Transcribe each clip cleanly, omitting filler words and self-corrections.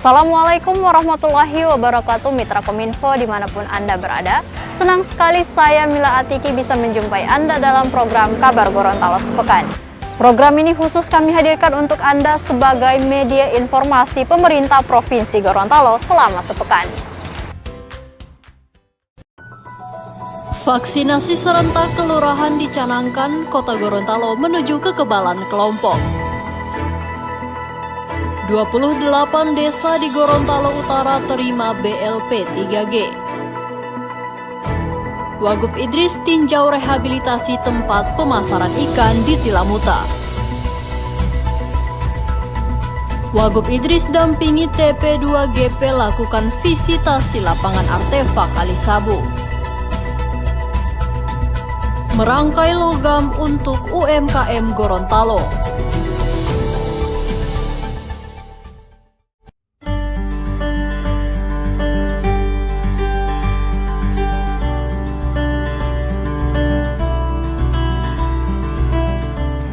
Assalamualaikum warahmatullahi wabarakatuh, Mitra Kominfo dimanapun Anda berada. Senang sekali saya Mila Atiki bisa menjumpai Anda dalam program Kabar Gorontalo Sepekan. Program ini khusus kami hadirkan untuk Anda sebagai media informasi pemerintah Provinsi Gorontalo selama sepekan. Vaksinasi serentak kelurahan dicanangkan Kota Gorontalo menuju kekebalan kelompok. 28 desa di Gorontalo Utara terima BLP 3G. Wagub Idris tinjau rehabilitasi tempat pemasaran ikan di Tilamuta. Wagub Idris dampingi TP2GP lakukan visitasi lapangan artefak Kalisabu. Merangkai logam untuk UMKM Gorontalo.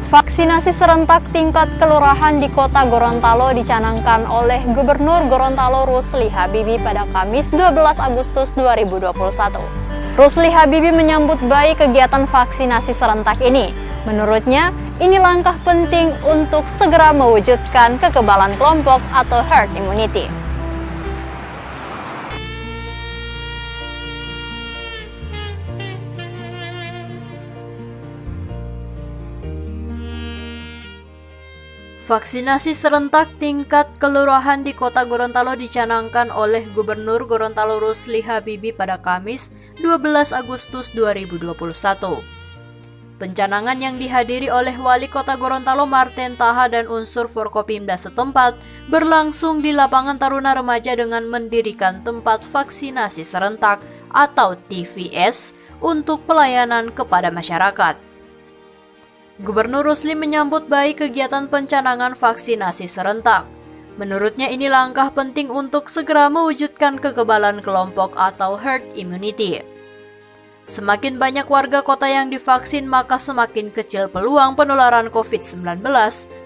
Vaksinasi serentak tingkat kelurahan di Kota Gorontalo dicanangkan oleh Gubernur Gorontalo Rusli Habibie pada Kamis 12 Agustus 2021. Rusli Habibie menyambut baik kegiatan vaksinasi serentak ini. Menurutnya, ini langkah penting untuk segera mewujudkan kekebalan kelompok atau herd immunity. Vaksinasi serentak tingkat kelurahan di Kota Gorontalo dicanangkan oleh Gubernur Gorontalo Rusli Habibie pada Kamis 12 Agustus 2021. Pencanangan yang dihadiri oleh Wali Kota Gorontalo Marten Taha dan unsur Forkopimda setempat berlangsung di lapangan Taruna Remaja dengan mendirikan tempat vaksinasi serentak atau TVS untuk pelayanan kepada masyarakat. Gubernur Rusli menyambut baik kegiatan pencanangan vaksinasi serentak. Menurutnya ini langkah penting untuk segera mewujudkan kekebalan kelompok atau herd immunity. Semakin banyak warga kota yang divaksin, maka semakin kecil peluang penularan COVID-19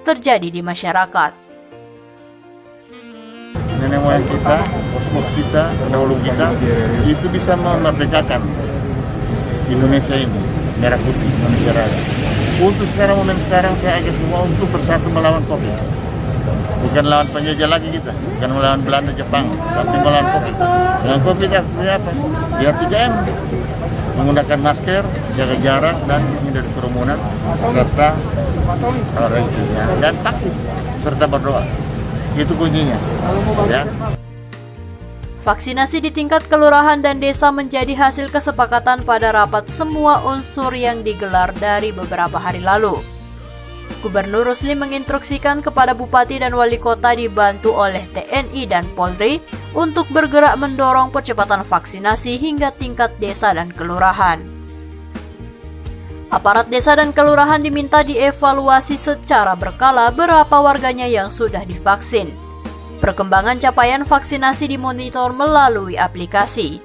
terjadi di masyarakat. Nenek moyang kita, bos-bos kita, pendahulu kita, itu bisa memerdekakan Indonesia ini, merah putih, Indonesia Raya. Untuk momen sekarang saya ajak semua untuk bersatu melawan COVID. Bukan lawan penjajah lagi kita, bukan melawan Belanda, Jepang, tapi melawan COVID. Dengan COVID apa? Ya 3M, menggunakan masker, jaga jarak dan menghindari kerumunan, serta dan vaksin serta berdoa. Itu kuncinya. Ya. Vaksinasi di tingkat kelurahan dan desa menjadi hasil kesepakatan pada rapat semua unsur yang digelar dari beberapa hari lalu. Gubernur Rusli menginstruksikan kepada Bupati dan Wali Kota dibantu oleh TNI dan Polri untuk bergerak mendorong percepatan vaksinasi hingga tingkat desa dan kelurahan. Aparat desa dan kelurahan diminta dievaluasi secara berkala berapa warganya yang sudah divaksin. Perkembangan capaian vaksinasi dimonitor melalui aplikasi.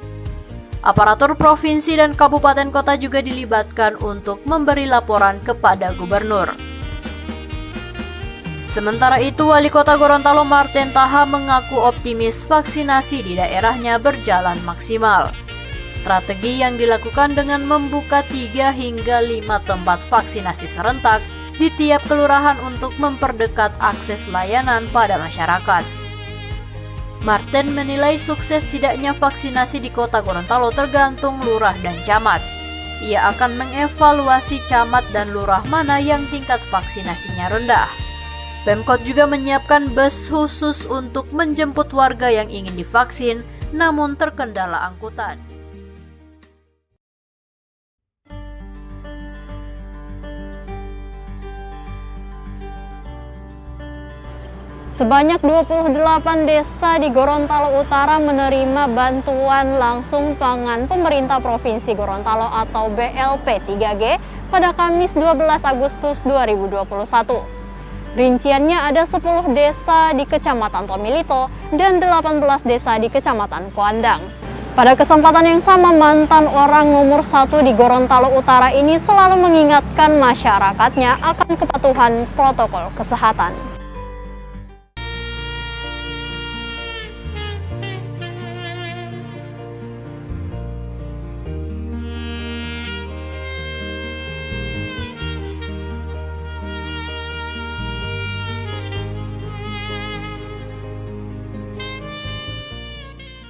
Aparatur provinsi dan kabupaten kota juga dilibatkan untuk memberi laporan kepada gubernur. Sementara itu, Wali Kota Gorontalo Marten Taha mengaku optimis vaksinasi di daerahnya berjalan maksimal. Strategi yang dilakukan dengan membuka 3 hingga 5 tempat vaksinasi serentak di tiap kelurahan untuk memperdekat akses layanan pada masyarakat. Marten menilai sukses tidaknya vaksinasi di Kota Gorontalo tergantung lurah dan camat. Ia akan mengevaluasi camat dan lurah mana yang tingkat vaksinasinya rendah. Pemkot juga menyiapkan bus khusus untuk menjemput warga yang ingin divaksin namun terkendala angkutan. Sebanyak 28 desa di Gorontalo Utara menerima bantuan langsung pangan pemerintah Provinsi Gorontalo atau BLP 3G pada Kamis 12 Agustus 2021. Rinciannya ada 10 desa di Kecamatan Tomilito dan 18 desa di Kecamatan Koandang. Pada kesempatan yang sama, mantan orang nomor 1 di Gorontalo Utara ini selalu mengingatkan masyarakatnya akan kepatuhan protokol kesehatan.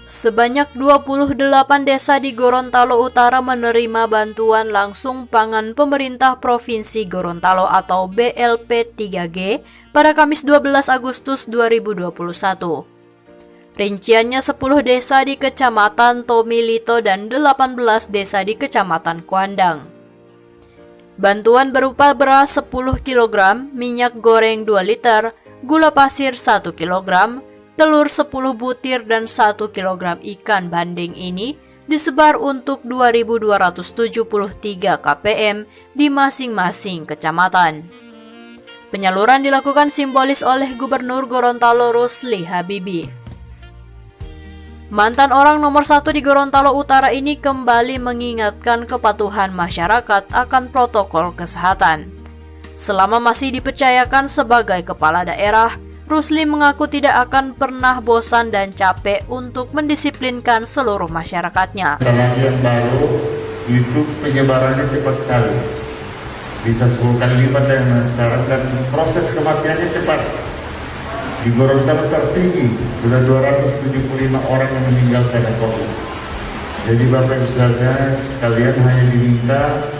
Sebanyak 28 desa di Gorontalo Utara menerima bantuan langsung pangan pemerintah Provinsi Gorontalo atau BLP 3G pada Kamis 12 Agustus 2021. Rinciannya 10 desa di Kecamatan Tomilito dan 18 desa di Kecamatan Kuandang. Bantuan berupa beras 10 kg, minyak goreng 2 liter, gula pasir 1 kg, telur 10 butir dan 1 kg ikan bandeng ini disebar untuk 2.273 KPM di masing-masing kecamatan. Penyaluran dilakukan simbolis oleh Gubernur Gorontalo Rusli Habibie. Mantan orang nomor 1 di Gorontalo Utara ini kembali mengingatkan kepatuhan masyarakat akan protokol kesehatan. Selama masih dipercayakan sebagai kepala daerah, Rusli mengaku tidak akan pernah bosan dan capek untuk mendisiplinkan seluruh masyarakatnya. Varian baru itu penyebarannya cepat sekali, bisa 10 kali lipat dari sekarang, dan proses kematiannya cepat. Di Gorontalo tertinggi, sudah 275 orang yang meninggal karena COVID. Jadi Bapak Ibu sekalian hanya diminta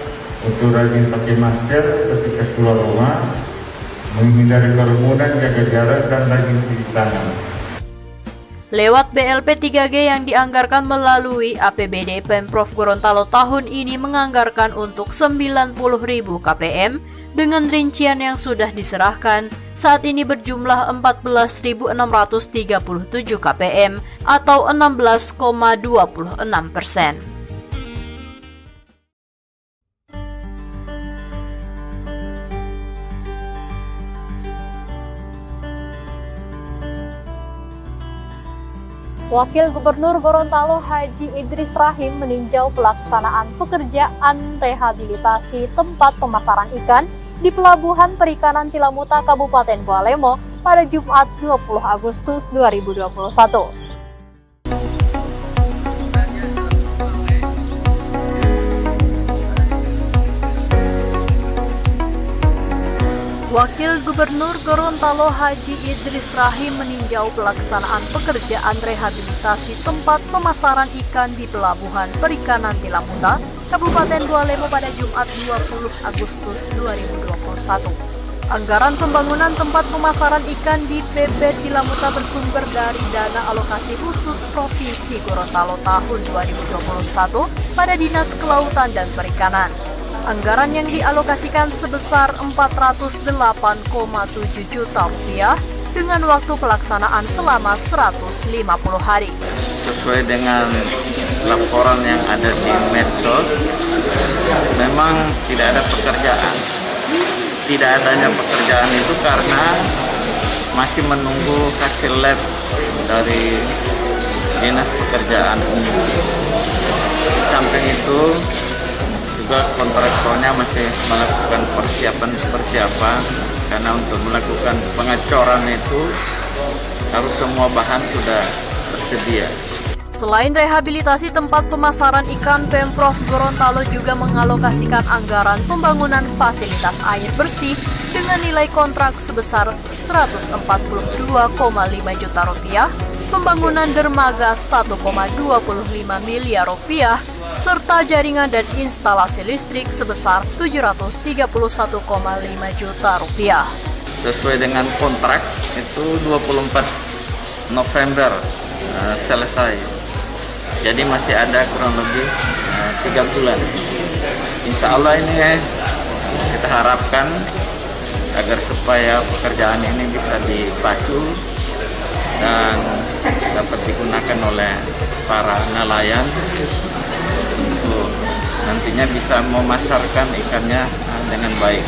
untuk rajin pakai masker ketika keluar rumah, menghindari kerumunan, jaga jarak, dan rajin cuci tangan. Lewat BLP 3G yang dianggarkan melalui APBD Pemprov Gorontalo tahun ini menganggarkan untuk 90.000 KPM dengan rincian yang sudah diserahkan saat ini berjumlah 14.637 KPM atau 16,26%. Wakil Gubernur Gorontalo Haji Idris Rahim meninjau pelaksanaan pekerjaan rehabilitasi tempat pemasaran ikan di Pelabuhan Perikanan Tilamuta Kabupaten Bualemo pada Jumat 20 Agustus 2021. Wakil Gubernur Gorontalo Haji Idris Rahim meninjau pelaksanaan pekerjaan rehabilitasi tempat pemasaran ikan di Pelabuhan Perikanan Tilamuta, Kabupaten Bualemo pada Jumat 20 Agustus 2021. Anggaran pembangunan tempat pemasaran ikan di PB Tilamuta bersumber dari dana alokasi khusus Provinsi Gorontalo tahun 2021 pada Dinas Kelautan dan Perikanan. Anggaran yang dialokasikan sebesar Rp408,7 juta dengan waktu pelaksanaan selama 150 hari. Sesuai dengan laporan yang ada di medsos, memang tidak ada pekerjaan. Tidak adanya pekerjaan itu karena masih menunggu hasil lab dari Dinas Pekerjaan Umum. Di samping itu, juga kontraktornya masih melakukan persiapan karena untuk melakukan pengecoran itu harus semua bahan sudah tersedia. Selain rehabilitasi tempat pemasaran ikan, Pemprov Gorontalo juga mengalokasikan anggaran pembangunan fasilitas air bersih dengan nilai kontrak sebesar Rp142,5 juta, pembangunan dermaga Rp1,25 miliar, serta jaringan dan instalasi listrik sebesar Rp731,5 juta. Sesuai dengan kontrak itu 24 November selesai. Jadi masih ada kurang lebih 3 bulan. Insya Allah ini kita harapkan agar supaya pekerjaan ini bisa dipacu dan dapat digunakan oleh para nelayan untuk nantinya bisa memasarkan ikannya dengan baik.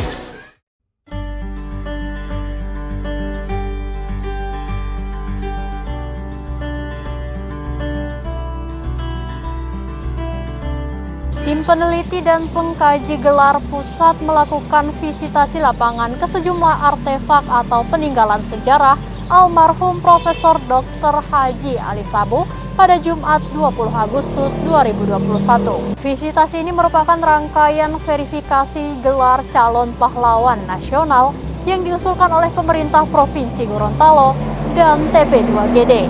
Tim peneliti dan pengkaji gelar pusat melakukan visitasi lapangan ke sejumlah artefak atau peninggalan sejarah almarhum Profesor Dr. Haji Ali Sabu pada Jumat 20 Agustus 2021. Visitasi ini merupakan rangkaian verifikasi gelar calon pahlawan nasional yang diusulkan oleh pemerintah Provinsi Gorontalo dan TP2GD.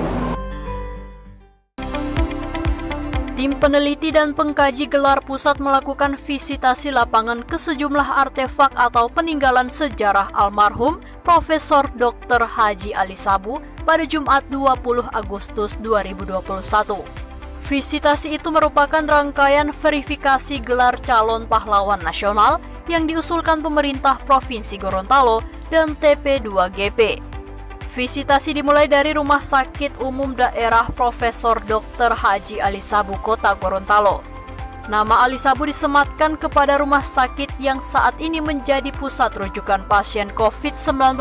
Tim peneliti dan pengkaji gelar pusat melakukan visitasi lapangan ke sejumlah artefak atau peninggalan sejarah almarhum Profesor Dr. Haji Ali Sabu pada Jumat 20 Agustus 2021. Visitasi itu merupakan rangkaian verifikasi gelar calon pahlawan nasional yang diusulkan pemerintah Provinsi Gorontalo dan TP2GP. Visitasi dimulai dari Rumah Sakit Umum Daerah Profesor Dr. Haji Ali Sabu Kota Gorontalo. Nama Ali Sabu disematkan kepada rumah sakit yang saat ini menjadi pusat rujukan pasien COVID-19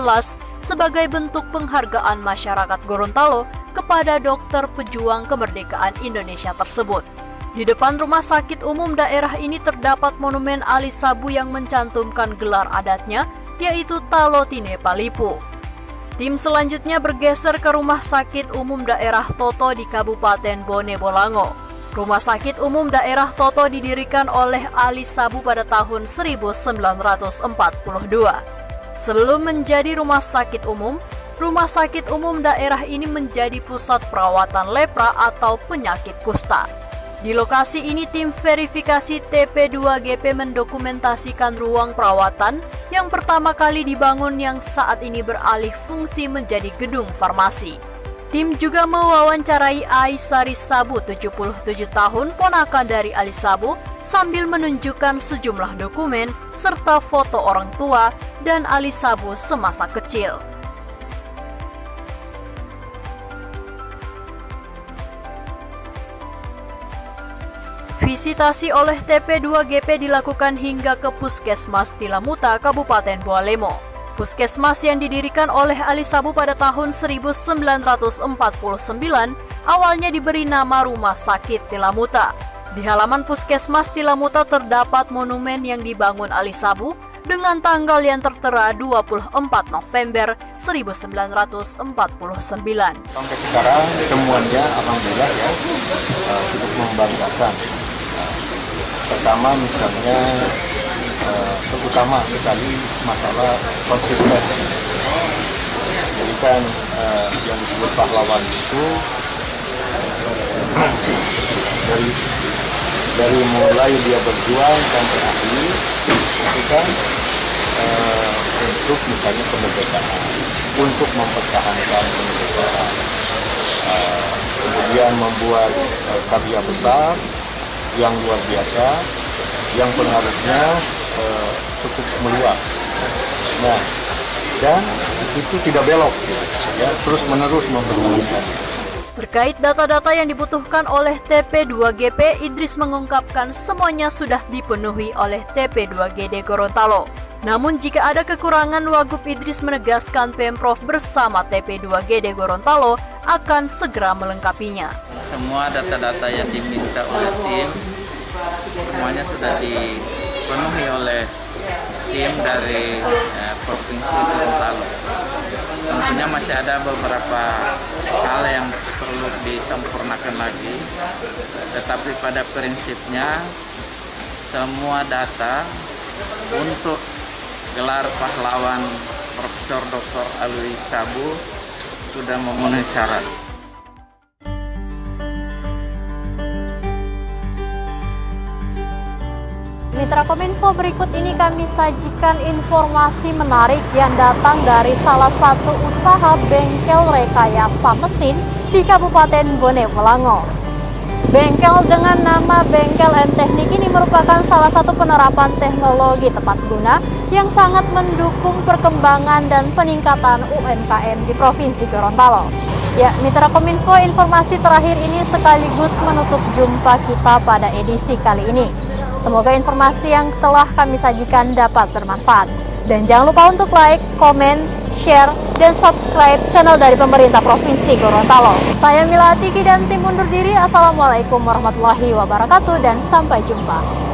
sebagai bentuk penghargaan masyarakat Gorontalo kepada dokter pejuang kemerdekaan Indonesia tersebut. Di depan Rumah Sakit Umum Daerah ini terdapat monumen Ali Sabu yang mencantumkan gelar adatnya, yaitu Talotine Palipu. Tim selanjutnya bergeser ke Rumah Sakit Umum Daerah Toto di Kabupaten Bone Bolango. Rumah Sakit Umum Daerah Toto didirikan oleh Ali Sabu pada tahun 1942. Sebelum menjadi rumah sakit umum daerah ini menjadi pusat perawatan lepra atau penyakit kusta. Di lokasi ini tim verifikasi TP2GP mendokumentasikan ruang perawatan yang pertama kali dibangun yang saat ini beralih fungsi menjadi gedung farmasi. Tim juga mewawancarai Aisari Sabu 77 tahun ponakan dari Ali Sabu sambil menunjukkan sejumlah dokumen serta foto orang tua dan Ali Sabu semasa kecil. Visitasi oleh TP2GP dilakukan hingga ke Puskesmas Tilamuta, Kabupaten Bualemo. Puskesmas yang didirikan oleh Ali Sabu pada tahun 1949 awalnya diberi nama Rumah Sakit Tilamuta. Di halaman Puskesmas Tilamuta terdapat monumen yang dibangun Ali Sabu dengan tanggal yang tertera 24 November 1949. Sampai sekarang temuannya alhamdulillah ya cukup membanggakan. Pertama misalnya terutama sekali masalah konsistensi. Jadi kan yang disebut pahlawan itu dari mulai dia berjuang sampai akhir itu kan untuk misalnya kemerdekaan, untuk mempertahankan kemerdekaan, kemudian membuat karya besar yang luar biasa, yang pengaruhnya cukup meluas. Nah, dan itu tidak belok, ya, terus menerus mempertahankan. Terkait data-data yang dibutuhkan oleh TP2GP, Idris mengungkapkan semuanya sudah dipenuhi oleh TP2GD Gorontalo. Namun jika ada kekurangan, Wagub Idris menegaskan Pemprov bersama TP2GD Gorontalo akan segera melengkapinya. Semua data-data yang diminta oleh tim semuanya sudah dipenuhi oleh tim dari Provinsi Gorontalo. Tentunya masih ada beberapa hal yang perlu disempurnakan lagi, tetapi pada prinsipnya semua data untuk gelar pahlawan Profesor Dr. Ali Sabu sudah memenuhi syarat. Mitra Kominfo, berikut ini kami sajikan informasi menarik yang datang dari salah satu usaha bengkel rekayasa mesin di Kabupaten Bone Bolango. Bengkel dengan nama Bengkel M Teknik ini merupakan salah satu penerapan teknologi tepat guna yang sangat mendukung perkembangan dan peningkatan UMKM di Provinsi Gorontalo. Ya, Mitra Kominfo, informasi terakhir ini sekaligus menutup jumpa kita pada edisi kali ini. Semoga informasi yang telah kami sajikan dapat bermanfaat. Dan jangan lupa untuk like, komen, share, dan subscribe channel dari pemerintah Provinsi Gorontalo. Saya Mila Atiki dan tim undur diri. Assalamualaikum warahmatullahi wabarakatuh dan sampai jumpa.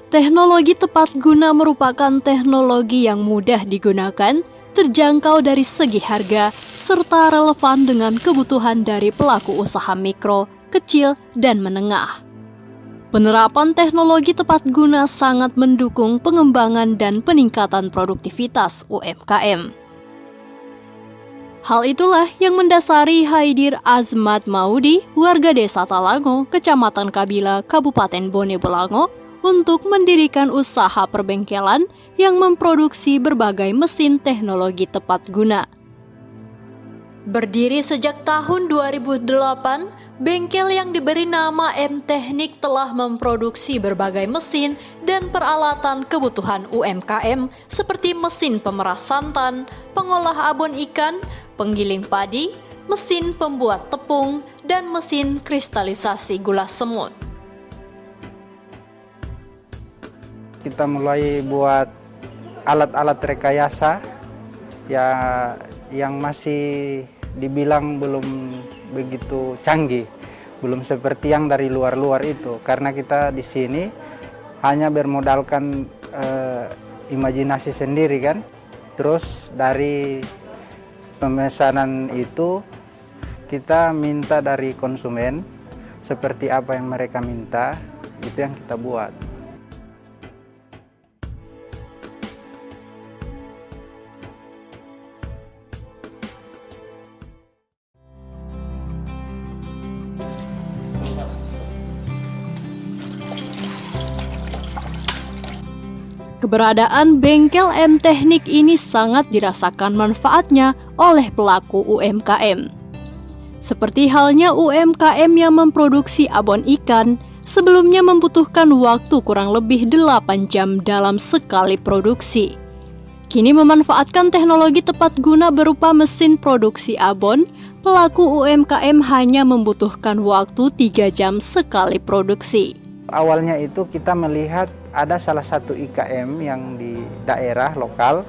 Teknologi tepat guna merupakan teknologi yang mudah digunakan, terjangkau dari segi harga, serta relevan dengan kebutuhan dari pelaku usaha mikro, kecil, dan menengah. Penerapan teknologi tepat guna sangat mendukung pengembangan dan peningkatan produktivitas UMKM. Hal itulah yang mendasari Haidir Azmat Maudi, warga Desa Talango, Kecamatan Kabila, Kabupaten Bone Bolango, untuk mendirikan usaha perbengkelan yang memproduksi berbagai mesin teknologi tepat guna. Berdiri sejak tahun 2008, bengkel yang diberi nama M Teknik telah memproduksi berbagai mesin dan peralatan kebutuhan UMKM seperti mesin pemeras santan, pengolah abon ikan, penggiling padi, mesin pembuat tepung, dan mesin kristalisasi gula semut. Kita mulai buat alat-alat rekayasa ya, yang masih dibilang belum begitu canggih, belum seperti yang dari luar-luar itu, karena kita di sini hanya bermodalkan imajinasi sendiri kan. Terus dari pemesanan itu kita minta dari konsumen seperti apa yang mereka minta, itu yang kita buat. Keberadaan bengkel M Teknik ini sangat dirasakan manfaatnya oleh pelaku UMKM. Seperti halnya UMKM yang memproduksi abon ikan, sebelumnya membutuhkan waktu kurang lebih 8 jam dalam sekali produksi. Kini memanfaatkan teknologi tepat guna berupa mesin produksi abon, pelaku UMKM hanya membutuhkan waktu 3 jam sekali produksi. Awalnya itu kita melihat ada salah satu IKM yang di daerah lokal.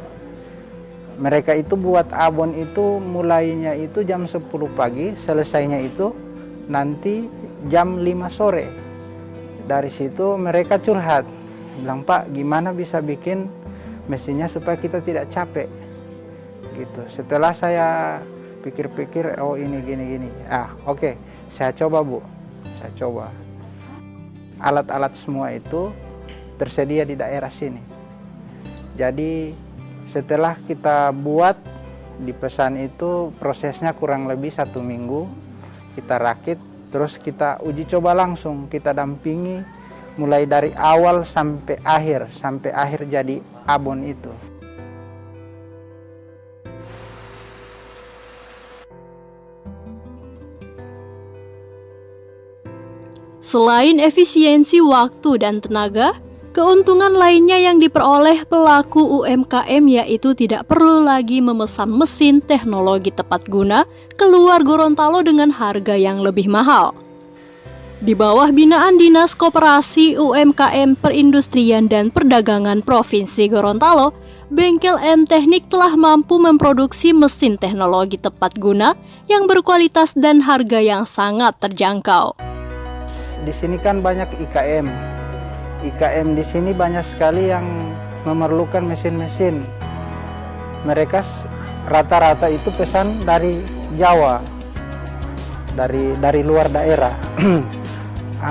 Mereka itu buat abon itu mulainya itu jam 10 pagi, selesainya itu nanti jam 5 sore. Dari situ mereka curhat, bilang, "Pak, gimana bisa bikin mesinnya supaya kita tidak capek?" Gitu. Setelah saya pikir-pikir, oh ini gini-gini. Oke, saya coba Bu, saya coba. Alat-alat semua itu tersedia di daerah sini. Jadi setelah kita buat, dipesan itu prosesnya kurang lebih 1 minggu. Kita rakit, terus kita uji coba langsung, kita dampingi mulai dari awal sampai akhir jadi abon itu. Selain efisiensi waktu dan tenaga, keuntungan lainnya yang diperoleh pelaku UMKM yaitu tidak perlu lagi memesan mesin teknologi tepat guna keluar Gorontalo dengan harga yang lebih mahal. Di bawah binaan Dinas Koperasi UMKM Perindustrian dan Perdagangan Provinsi Gorontalo, bengkel M Teknik telah mampu memproduksi mesin teknologi tepat guna yang berkualitas dan harga yang sangat terjangkau. Di sini kan banyak IKM. IKM di sini banyak sekali yang memerlukan mesin-mesin. Mereka rata-rata itu pesan dari Jawa, dari luar daerah.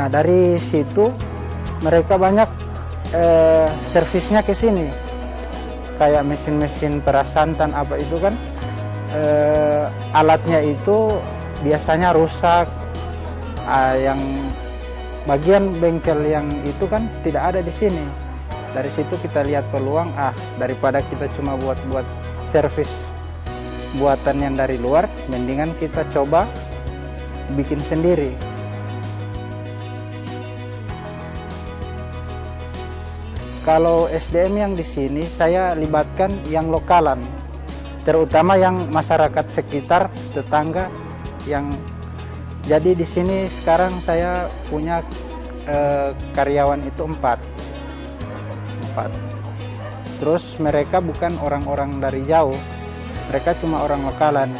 Dari situ mereka banyak servisnya ke sini. Kayak mesin-mesin peras santan apa itu kan, alatnya itu biasanya rusak. Yang bagian bengkel yang itu kan tidak ada di sini. Dari situ kita lihat peluang, daripada kita cuma buat servis buatan yang dari luar, mendingan kita coba bikin sendiri. Kalau SDM yang di sini saya libatkan yang lokalan, terutama yang masyarakat sekitar, tetangga yang. Jadi di sini sekarang saya punya karyawan itu 4. Terus mereka bukan orang-orang dari jauh, mereka cuma orang lokalan.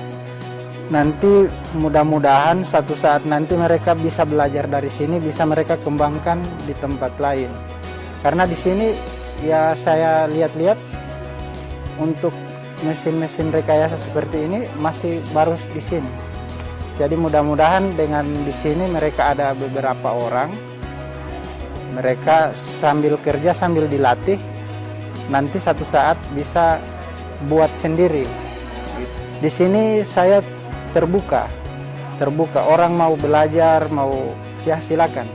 Nanti mudah-mudahan satu saat nanti mereka bisa belajar dari sini, bisa mereka kembangkan di tempat lain. Karena di sini ya saya lihat-lihat untuk mesin-mesin rekayasa seperti ini masih baru di sini. Jadi mudah-mudahan dengan di sini mereka ada beberapa orang, mereka sambil kerja sambil dilatih, nanti satu saat bisa buat sendiri. Di sini saya terbuka, orang mau belajar, mau ya silakan,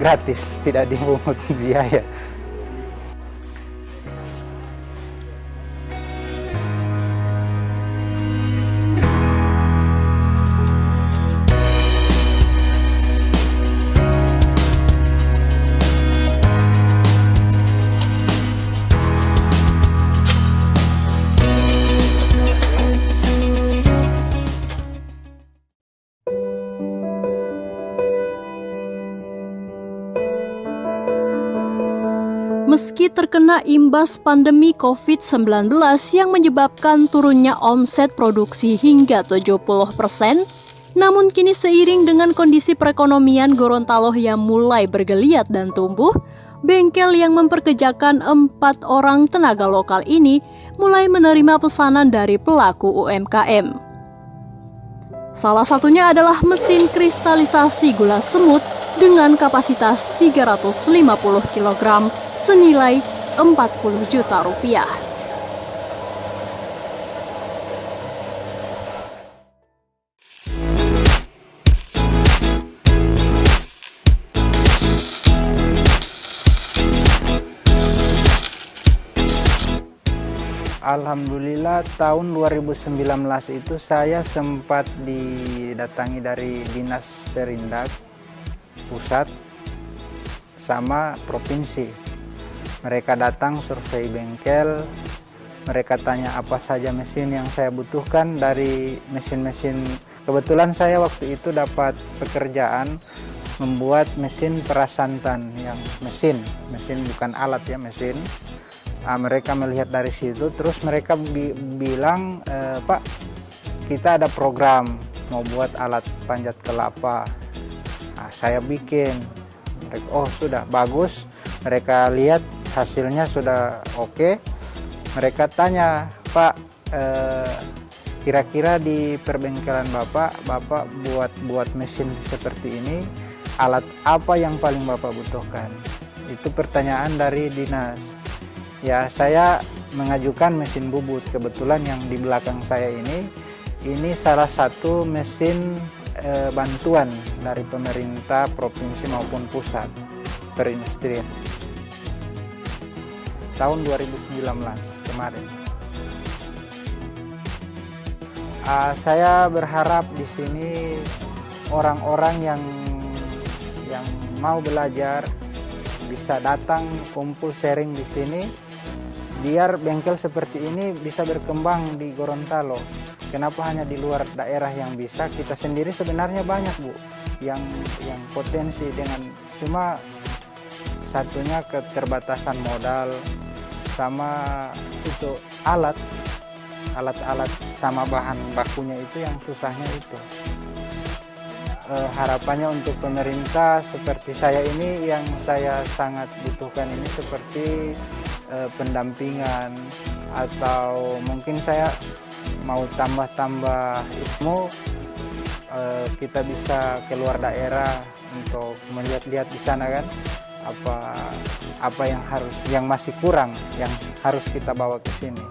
gratis, tidak dipungut biaya. Meski terkena imbas pandemi COVID-19 yang menyebabkan turunnya omset produksi hingga 70%, namun kini seiring dengan kondisi perekonomian Gorontalo yang mulai bergeliat dan tumbuh, bengkel yang memperkerjakan 4 orang tenaga lokal ini mulai menerima pesanan dari pelaku UMKM. Salah satunya adalah mesin kristalisasi gula semut dengan kapasitas 350 kg senilai 40 juta rupiah. Alhamdulillah tahun 2019 itu saya sempat didatangi dari Dinas Perindak Pusat sama Provinsi. Mereka datang survei bengkel, mereka tanya apa saja mesin yang saya butuhkan dari mesin-mesin. Kebetulan saya waktu itu dapat pekerjaan membuat mesin perasantan, yang mesin bukan alat ya, mesin. Mereka melihat dari situ, terus mereka bilang, Pak, kita ada program mau buat alat panjat kelapa. Saya bikin. Mereka, oh sudah bagus. Mereka lihat hasilnya sudah oke. Mereka tanya, Pak, kira-kira di perbengkelan Bapak buat mesin seperti ini, alat apa yang paling Bapak butuhkan? Itu pertanyaan dari dinas. Ya, saya mengajukan mesin bubut. Kebetulan yang di belakang saya ini salah satu mesin bantuan dari pemerintah provinsi maupun pusat perindustrian. Tahun 2019 kemarin. Saya berharap di sini orang-orang yang mau belajar bisa datang kumpul sharing di sini, biar bengkel seperti ini bisa berkembang di Gorontalo. Kenapa hanya di luar daerah yang bisa? Kita sendiri sebenarnya banyak, Bu, yang potensi, dengan cuma satunya keterbatasan modal sama itu alat sama bahan bakunya, itu yang susahnya itu. Harapannya untuk pemerintah seperti saya ini, yang saya sangat butuhkan ini, seperti pendampingan, atau mungkin saya mau tambah ilmu, kita bisa keluar daerah untuk melihat-lihat di sana kan, apa yang masih kurang, yang harus kita bawa ke sini.